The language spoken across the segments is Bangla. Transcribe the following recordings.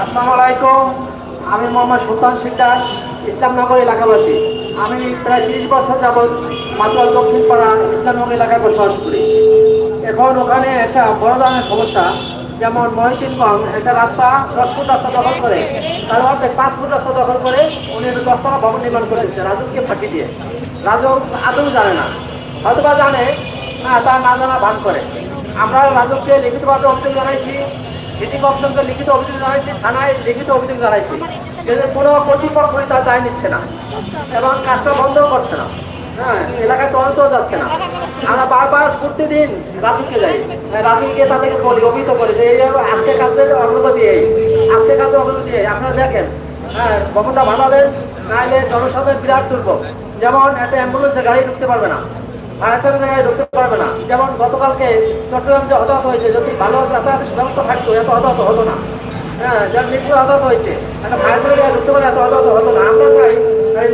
আসসালামু আলাইকুম। আমি মোহাম্মদ সুলতান শিকদার, ইসলামনগর এলাকাবাসী। আমি প্রায় 30 বছর যাবৎ মাতোয়াল দক্ষিণ পাড়া ইসলামনগর এলাকায় বসবাস করি। এখন ওখানে একটা বড় ধরনের সমস্যা, যেমন মহিউদ্দিনগঞ্জ একটা রাস্তা 10 ফুট রাস্তা দখল করে, তার মধ্যে 5 ফুট রাস্তা দখল করে উনি 10 তলা ভবন নির্মাণ করে দিচ্ছে রাজুকে ফাঁকি দিয়ে। রাজু আদৌ জানে না, হয়তোবা জানে, তার না জানা ভান করে। আমরা রাজুকে লিখিতভাবে অভিযোগ জানাইছি, সিটি কর্পোরেশনকে লিখিত অভিযোগ জানাইছি, থানায় লিখিত অভিযোগ জানাইছি, কিন্তু কোনো কর্তৃপক্ষই তার দায় নিচ্ছে না এবং কাজটা বন্ধও করছে না। হ্যাঁ, এলাকায় তদন্তও যাচ্ছে না। আমরা বারবার প্রতিদিন রাজুকে যাই, রাজুকে তাদেরকে বলি, অভিহিত করি যে এই আজকে কাজের অগ্রগতি এই, আজকে কাজের অগ্রগতি এই, আপনারা দেখেন। হ্যাঁ, ভবনটা ভাড়া দেন, নাইলে জনসাধারণ বিরাট দুর্ভোগ। যেমন একটা অ্যাম্বুলেন্সে গাড়ি ঢুকতে পারবে না, ফায়ার সার্ভিসের গাড়ি ঢুকতে পারবে না। যেমন গতকালকে চট্টগ্রাম যে হতাহত হয়েছে, যদি ভালো যাতায়াতের ব্যবস্থা থাকতো এত হতাহত হতো না। হ্যাঁ, যার মৃত্যু হতাহত হয়েছে, একটা ফায়ার সার্ভিস গাড়ি ঢুকতে পারলে এত হতাহত হতো না। আমরা চাই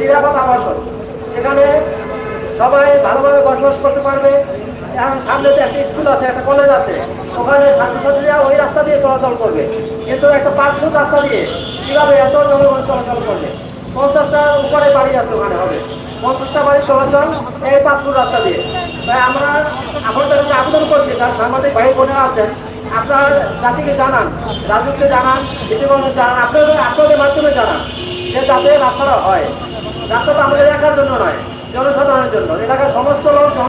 নিরাপদ আবাসন, এখানে সবাই ভালোভাবে বসবাস করতে পারবে। এখন সামনে যে একটা স্কুল আছে, একটা কলেজ আছে, ওখানে ছাত্রছাত্রীরা ওই রাস্তা দিয়ে চলাচল করবে, কিন্তু একটা 5 ফুট রাস্তা দিয়ে কিভাবে এত জনগণ চলাচল করবে? 50টার উপরে বাড়ি আছে, ওখানে হবে 50টা বাড়ির চলাচল এই 5 ফুট রাস্তা দিয়ে। তাই আমরা আপনাদের কাছে আবেদন করছি, যারা সাংবাদিক ভাই বোনেরা আছেন, আপনার জাতিকে জানান, রাজুকে জানান, বিধিবন্ধে জানান, আপনাদের মাধ্যমে জানান যে যাতে রাস্তাটা হয়। রাস্তাটা আমাদের একার জন্য নয়, জনসাধারণের জন্য, এলাকার সমস্ত লোক